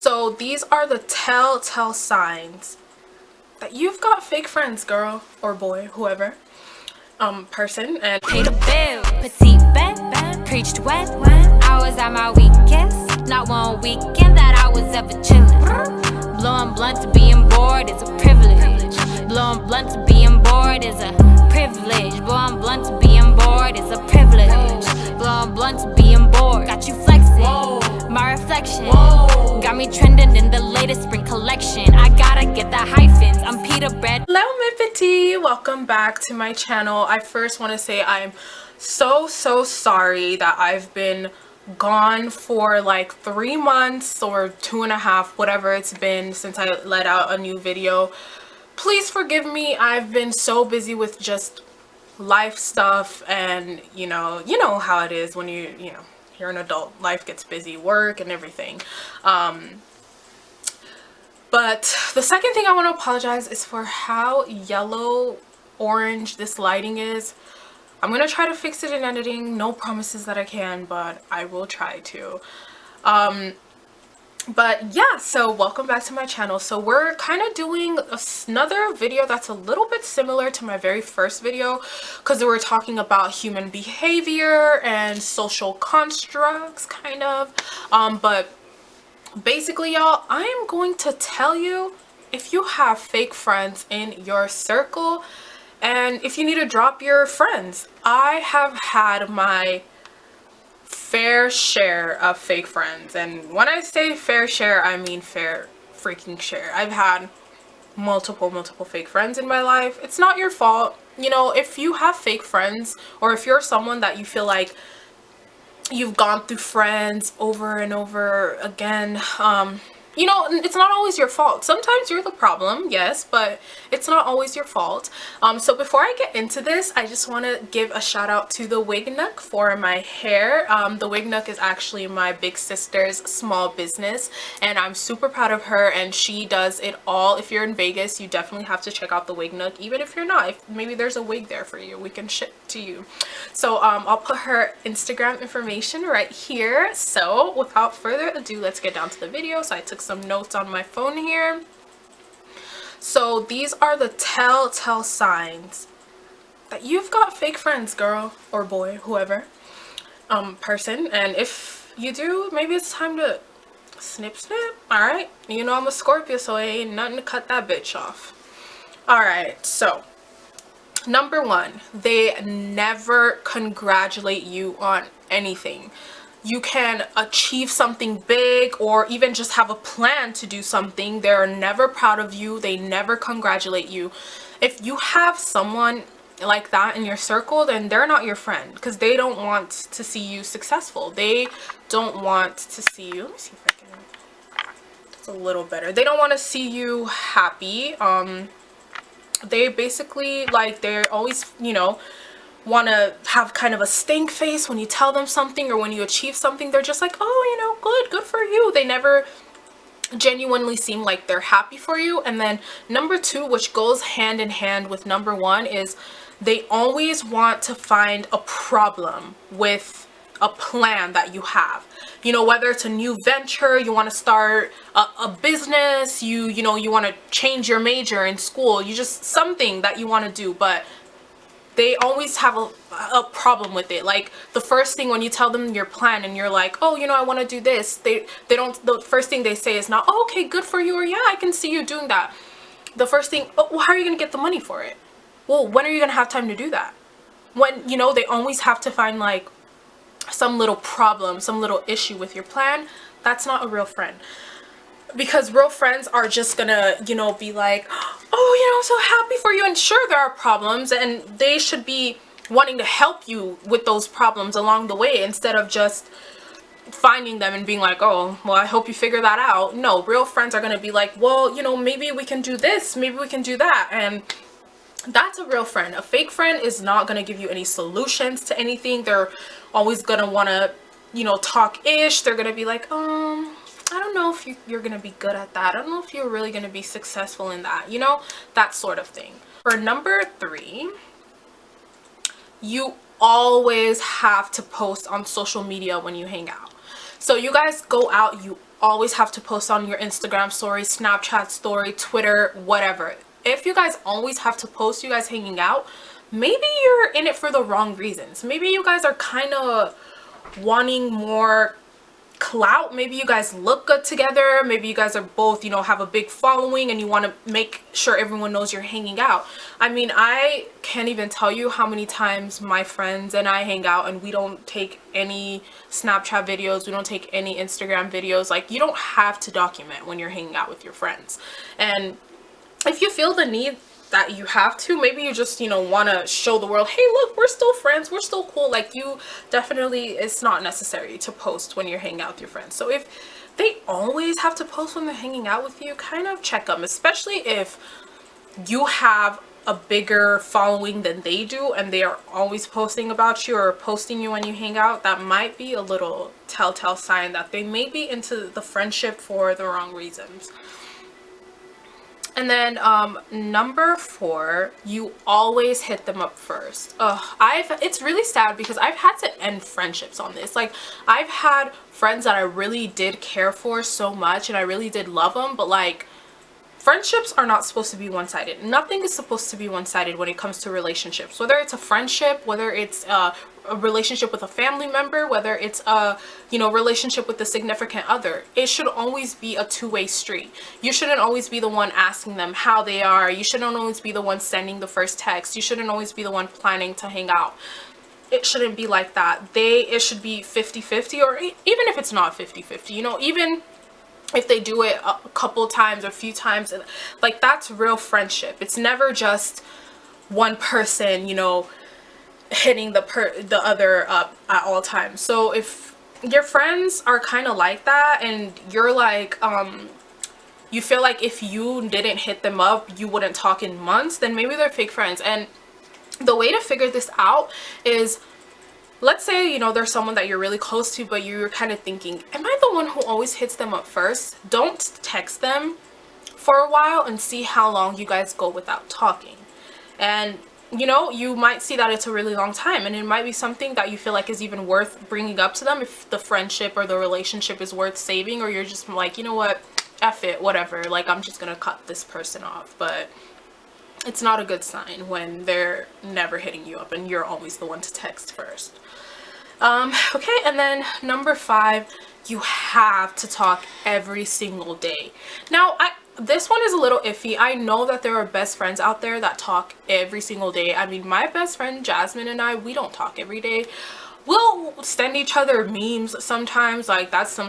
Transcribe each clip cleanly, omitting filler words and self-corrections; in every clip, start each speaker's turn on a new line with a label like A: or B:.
A: So these are the telltale signs that you've got fake friends, girl or boy, whoever, person. And
B: pay the bill, petite bet, preached wet. I was at my weakest, not one weekend that I was ever chillin'. Blowing blunt to being bored is a privilege. Blowing blunt to being bored is a privilege. Blowing blunt to being bored is a privilege. Blowing blunt to being bored got you flexing. My reflection got me trending in the latest spring collection. I gotta get the hyphens. I'm Peter Bread.
A: Hello, my petite. Welcome back to my channel. I first want to say I'm so sorry that I've been gone for like 3 months or 2.5, whatever it's been since I let out a new video. Please forgive me. I've been so busy with just life stuff, and you know how it is when you're an adult. Life gets busy, work and everything. But the second thing I want to apologize is for how yellow orange this lighting is. I'm gonna try to fix it in editing. No promises that I can, but I will try to. But yeah, so welcome back to my channel. So we're kind of doing another video that's a little bit similar to my very first video, because we're talking about human behavior and social constructs, kind of. But basically, y'all, I am going to tell you if you have fake friends in your circle and if you need to drop your friends. I have had my fair share of fake friends, and when I say fair share, I mean fair freaking share. I've had multiple fake friends in my life. It's not your fault. You know, if you have fake friends, or if you're someone that you feel like you've gone through friends over and over again, you know, it's not always your fault. Sometimes you're the problem, yes, but it's not always your fault. So before I get into this, I just want to give a shout out to the Wig Nook for my hair. The Wig Nook is actually my big sister's small business, and I'm super proud of her, and she does it all. If you're in Vegas, you definitely have to check out the Wig Nook. Even if you're not, if maybe there's a wig there for you, we can ship to you. So I'll put her Instagram information right here. So without further ado, let's get down to the video. So I took some notes on my phone here. So these are the telltale signs that you've got fake friends, girl or boy, whoever, person. And if you do, maybe it's time to snip. All right, you know I'm a Scorpio, so ain't nothing to cut that bitch off. All right, so number one, they never congratulate you on anything. You can achieve something big or even just have a plan to do something. They're never proud of you. They never congratulate you. If you have someone like that in your circle, then they're not your friend, because they don't want to see you successful. They don't want to see you. Let me see if I can. That's a little better. They don't want to see you happy. They basically, like, they're always, you know, want to have kind of a stink face when you tell them something or when you achieve something. They're just like, oh, you know, good for you. They never genuinely seem like they're happy for you. And then number two, which goes hand in hand with number one, is they always want to find a problem with a plan that you have. You know, whether it's a new venture, you want to start a business, you know, you want to change your major in school, you just something that you want to do, but they always have a problem with it. Like, the first thing when you tell them your plan and you're like, oh, you know, I want to do this, they don't, the first thing they say is not, oh, okay, good for you, or yeah, I can see you doing that. The first thing, oh, well, how are you going to get the money for it? Well, when are you going to have time to do that? When, you know, they always have to find like some little problem, some little issue with your plan. That's not a real friend. Because real friends are just gonna, you know, be like, oh, you know, I'm so happy for you. And sure, there are problems, and they should be wanting to help you with those problems along the way, instead of just finding them and being like, oh, well, I hope you figure that out. No, real friends are gonna be like, well, you know, maybe we can do this, maybe we can do that. And that's a real friend. A fake friend is not gonna give you any solutions to anything. They're always gonna want to, you know, talk ish. They're gonna be like, I don't know if you're gonna be good at that. I don't know if you're really gonna be successful in that, you know, that sort of thing. For number three, you always have to post on social media when you hang out. So you guys go out, you always have to post on your Instagram story, Snapchat story, Twitter, whatever. If you guys always have to post you guys hanging out, maybe you're in it for the wrong reasons. Maybe you guys are kind of wanting more clout. Maybe you guys look good together. Maybe you guys are both, you know, have a big following and you want to make sure everyone knows you're hanging out. I mean, I can't even tell you how many times my friends and I hang out and we don't take any Snapchat videos, we don't take any Instagram videos. Like, you don't have to document when you're hanging out with your friends. And if you feel the need that you have to, maybe you just, you know, want to show the world, hey, look, we're still friends, we're still cool. Like, you definitely, it's not necessary to post when you're hanging out with your friends. So if they always have to post when they're hanging out with you, kind of check them, especially if you have a bigger following than they do and they are always posting about you or posting you when you hang out. That might be a little telltale sign that they may be into the friendship for the wrong reasons. And then number 4, you always hit them up first. It's really sad because I've had to end friendships on this. Like, I've had friends that I really did care for so much and I really did love them, but like, friendships are not supposed to be one-sided. Nothing is supposed to be one-sided when it comes to relationships. Whether it's a friendship, whether it's a relationship with a family member, whether it's a, you know, relationship with a significant other, it should always be a two-way street. You shouldn't always be the one asking them how they are. You shouldn't always be the one sending the first text. You shouldn't always be the one planning to hang out. It shouldn't be like that. It should be 50-50, or even if it's not 50-50, you know, even if they do it a couple times or a few times, like, that's real friendship. It's never just one person, you know, hitting the other up at all times. So if your friends are kind of like that and you're like, you feel like if you didn't hit them up, you wouldn't talk in months, then maybe they're fake friends. And the way to figure this out is, let's say, you know, there's someone that you're really close to, but you're kind of thinking, am I the one who always hits them up first? Don't text them for a while and see how long you guys go without talking. And, you know, you might see that it's a really long time, and it might be something that you feel like is even worth bringing up to them if the friendship or the relationship is worth saving, or you're just like, you know what, F it, whatever, like, I'm just gonna cut this person off. But it's not a good sign when they're never hitting you up and you're always the one to text first. Okay, and then number 5, you have to talk every single day. Now, this one is a little iffy. I know that there are best friends out there that talk every single day. I mean, my best friend Jasmine and I, we don't talk every day. We'll send each other memes sometimes, like that's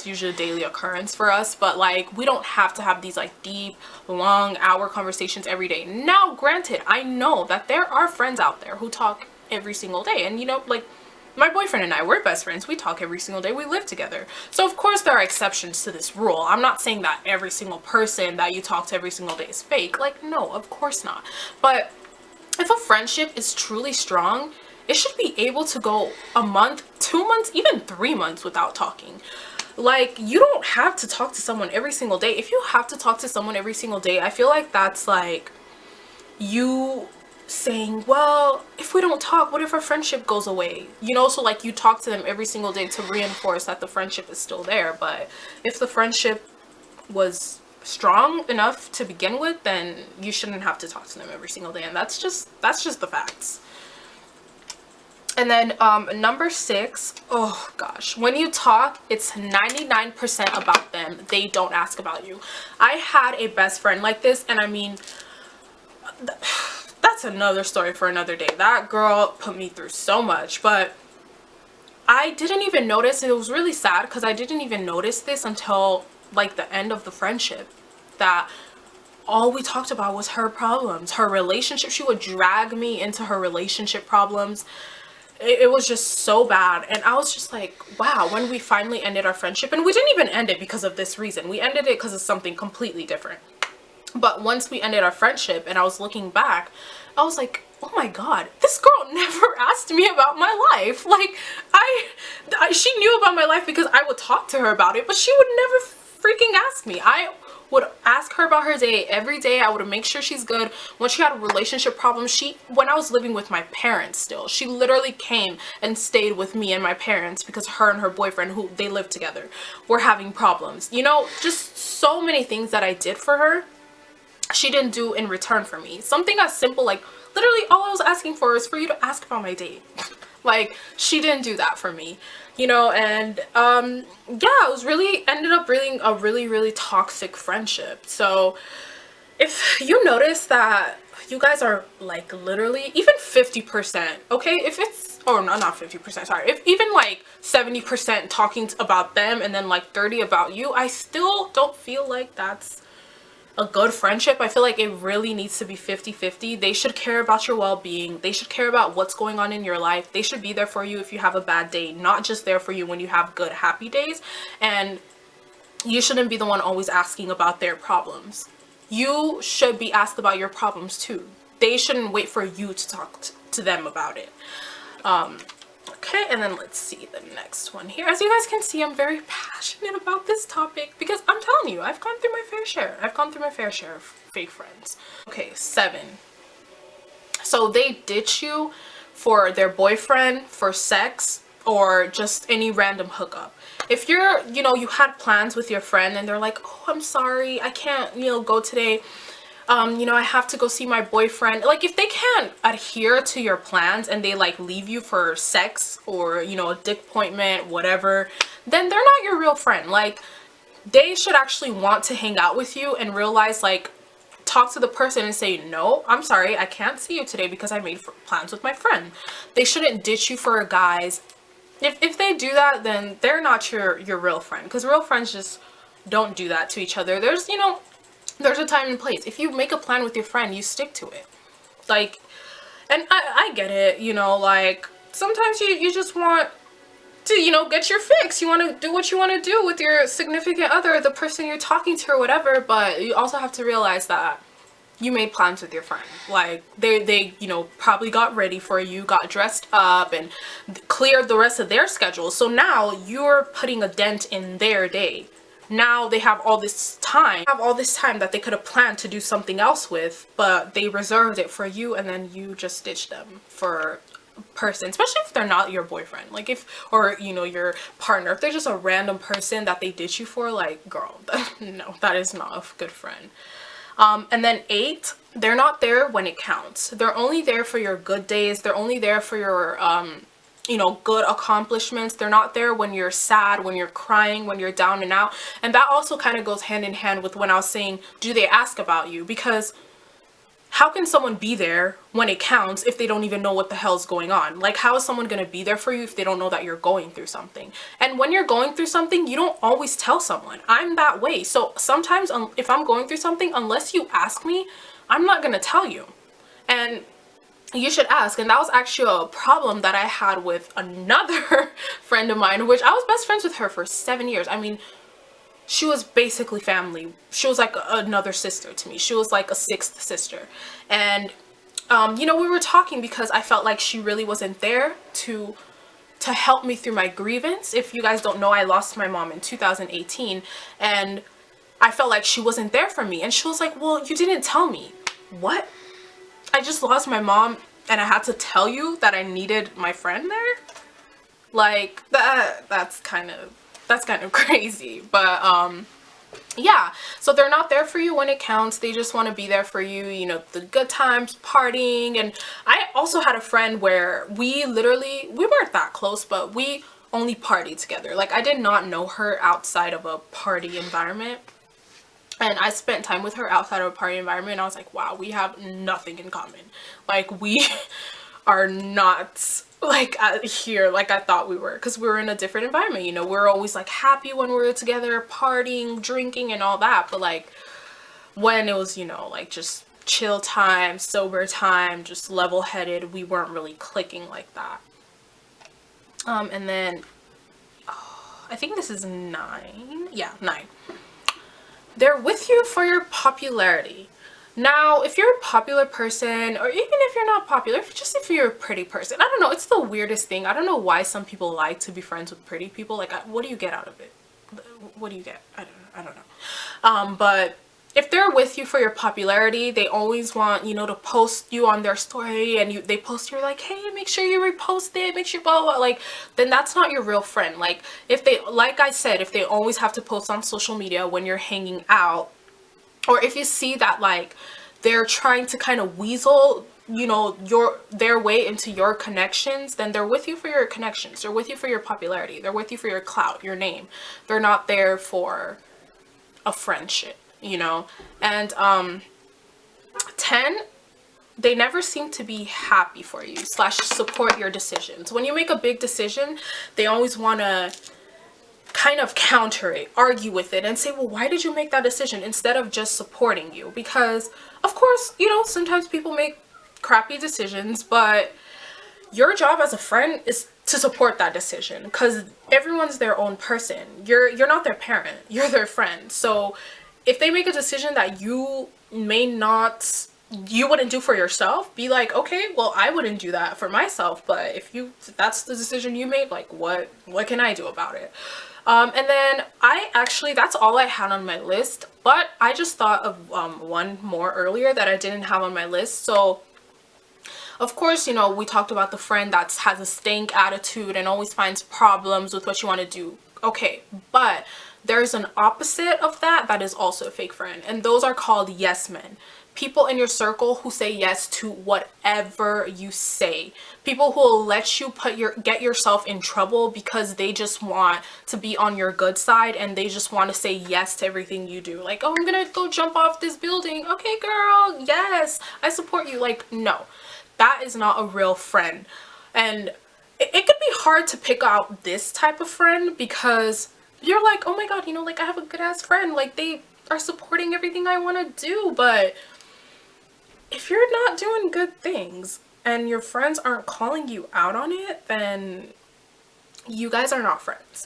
A: usually a daily occurrence for us, but like, we don't have to have these like deep, long hour conversations every day. Now, granted, I know that there are friends out there who talk every single day, and you know, like, my boyfriend and I, we're best friends. We talk every single day. We live together. So of course there are exceptions to this rule. I'm not saying that every single person that you talk to every single day is fake. Like, no, of course not. But if a friendship is truly strong, it should be able to go a month, 2 months, even 3 months without talking. Like, you don't have to talk to someone every single day. If you have to talk to someone every single day, I feel like that's like you saying, well, if we don't talk, what if our friendship goes away? You know, so like, you talk to them every single day to reinforce that the friendship is still there. But if the friendship was strong enough to begin with, then you shouldn't have to talk to them every single day. And that's just the facts. And then number 6, oh gosh, when you talk, it's 99% about them. They don't ask about you. I had a best friend like this, and I mean, that's another story for another day. That girl put me through so much, but I didn't even notice. It was really sad because I didn't even notice this until like the end of the friendship, that all we talked about was her problems, her relationship. She would drag me into her relationship problems. It was just so bad. And I was just like, wow, when we finally ended our friendship, and we didn't even end it because of this reason. We ended it because of something completely different. But once we ended our friendship and I was looking back, I was like, oh my God, this girl never asked me about my life. Like, she knew about my life because I would talk to her about it, but she would never freaking ask me. I would ask her about her day every day. I would make sure she's good. When she had a relationship problem, when I was living with my parents still, she literally came and stayed with me and my parents because her and her boyfriend, who they lived together, were having problems. You know, just so many things that I did for her, she didn't do in return for me. Something as simple, like literally all I was asking for is for you to ask about my day. Like, she didn't do that for me, you know. And yeah, it was ended up being a really toxic friendship. So if you notice that you guys are like literally even 50%, okay, if it's, or no, not 50%, sorry, if even like 70% talking about them and then like 30 about you, I still don't feel like that's a good friendship. I feel like it really needs to be 50-50. They should care about your well-being. They should care about what's going on in your life. They should be there for you if you have a bad day, not just there for you when you have good, happy days. And you shouldn't be the one always asking about their problems. You should be asked about your problems too. They shouldn't wait for you to talk to them about it. Okay, and then let's see the next one here. As you guys can see, I'm very passionate about this topic because I'm telling you, I've gone through my fair share. I've gone through my fair share of fake friends. Okay, 7. So they ditch you for their boyfriend, for sex, or just any random hookup. If you're, you know, you had plans with your friend and they're like, oh, I'm sorry, I can't, you know, go today. You know, I have to go see my boyfriend. Like, if they can't adhere to your plans and they like leave you for sex or, you know, a dick appointment, whatever, then they're not your real friend. Like, they should actually want to hang out with you and realize, like, talk to the person and say, no, I'm sorry, I can't see you today because I made plans with my friend. They shouldn't ditch you for guys. If they do that, then they're not your real friend, because real friends just don't do that to each other. There's, you know, there's a time and place. If you make a plan with your friend, you stick to it. Like, and I get it, you know, like, sometimes you just want to, you know, get your fix. You want to do what you want to do with your significant other, the person you're talking to or whatever, but you also have to realize that you made plans with your friend. Like, they you know, probably got ready for you, got dressed up, and cleared the rest of their schedule. So now you're putting a dent in their day. Now they have all this time, that they could have planned to do something else with, but they reserved it for you, and then you just ditched them for a person, especially if they're not your boyfriend, like or you know, your partner. If they're just a random person that they ditch you for, like, girl, no, that is not a good friend. And then 8, they're not there when it counts. They're only there for your good days. They're only there for your you know, good accomplishments. They're not there when you're sad, when you're crying, when you're down and out. And that also kind of goes hand in hand with when I was saying, do they ask about you? Because how can someone be there when it counts if they don't even know what the hell's going on? Like, how is someone going to be there for you if they don't know that you're going through something? And when you're going through something, you don't always tell someone. I'm that way. So sometimes if I'm going through something, unless you ask me, I'm not going to tell you. And you should ask. And that was actually a problem that I had with another friend of mine, which I was best friends with her for 7 years. I mean, she was basically family. She was like another sister to me. She was like a 6th sister. And you know, we were talking because I felt like she really wasn't there to help me through my grievance. If you guys don't know, I lost my mom in 2018, and I felt like she wasn't there for me. And she was like, well, you didn't tell me. What? I just lost my mom and I had to tell you that I needed my friend there? Like, that's kind of crazy. But yeah, so they're not there for you when it counts. They just want to be there for you, you know, the good times, partying. And I also had a friend where we weren't that close, but we only partied together. Like, I did not know her outside of a party environment. And I spent time with her outside of a party environment, and I was like, wow, we have nothing in common. Like, we are not like here like I thought we were, because we were in a different environment, you know. We were always like happy when we were together, partying, drinking and all that. But like when it was, you know, like just chill time, sober time, just level-headed, we weren't really clicking like that. And then I think this is 9. Yeah, 9. They're with you for your popularity. Now, if you're a popular person, or even if you're not popular, if you're a pretty person, I don't know, it's the weirdest thing. I don't know why some people like to be friends with pretty people. Like, what do you get out of it? What do you get? I don't know. I don't know. But if they're with you for your popularity, they always want, you know, to post you on their story, and they post you're like, hey, make sure you repost it, make sure blah, blah, blah, like, then that's not your real friend. Like, if they, like I said, if they always have to post on social media when you're hanging out, or if you see that like they're trying to kind of weasel, you know, their way into your connections, then they're with you for your connections, they're with you for your popularity, they're with you for your clout, your name. They're not there for a friendship, you know. And 10, they never seem to be happy for you / support your decisions. When you make a big decision, they always want to kind of counter it, argue with it, and say, well, why did you make that decision, instead of just supporting you. Because of course, you know, sometimes people make crappy decisions, but your job as a friend is to support that decision, because everyone's their own person. You're not their parent, you're their friend. So if they make a decision that you wouldn't do for yourself, be like, okay, well, I wouldn't do that for myself, but if that's the decision you made, like, what can I do about it? And then that's all I had on my list, but I just thought of one more earlier that I didn't have on my list. So of course, you know, we talked about the friend that has a stank attitude and always finds problems with what you want to do. Okay, but there's an opposite of that that is also a fake friend, and those are called yes men. People in your circle who say yes to whatever you say. People who will let you get yourself in trouble because they just want to be on your good side, and they just want to say yes to everything you do. Like, oh, I'm gonna go jump off this building. Okay, girl, yes, I support you. Like, no, that is not a real friend. And it could be hard to pick out this type of friend, because you're like, oh my god, you know, like, I have a good ass friend, like, they are supporting everything I want to do. But if you're not doing good things and your friends aren't calling you out on it, then you guys are not friends.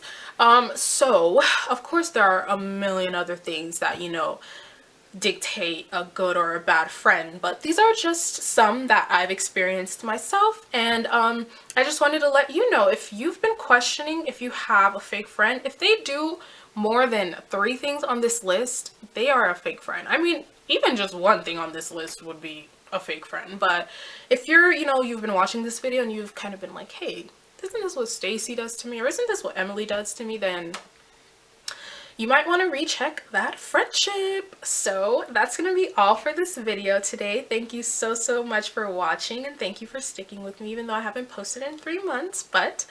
A: So of course there are a million other things that, you know, dictate a good or a bad friend, but these are just some that I've experienced myself. And I just wanted to let you know, if you've been questioning if you have a fake friend, if they do more than 3 things on this list, they are a fake friend. I mean, even just one thing on this list would be a fake friend. But if you're, you know, you've been watching this video and you've kind of been like, hey, isn't this what Stacy does to me, or isn't this what Emily does to me, then you might want to recheck that friendship. So that's gonna be all for this video today. Thank you so much for watching, and thank you for sticking with me, even though I haven't posted in 3 months, but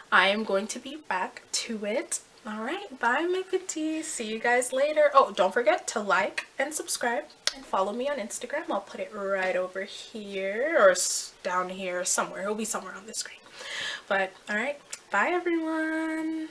A: I am going to be back to it. All right, bye my petties, see you guys later. Oh, don't forget to like and subscribe and follow me on Instagram. I'll put it right over here, or down here somewhere. It'll be somewhere on the screen. But all right, bye everyone.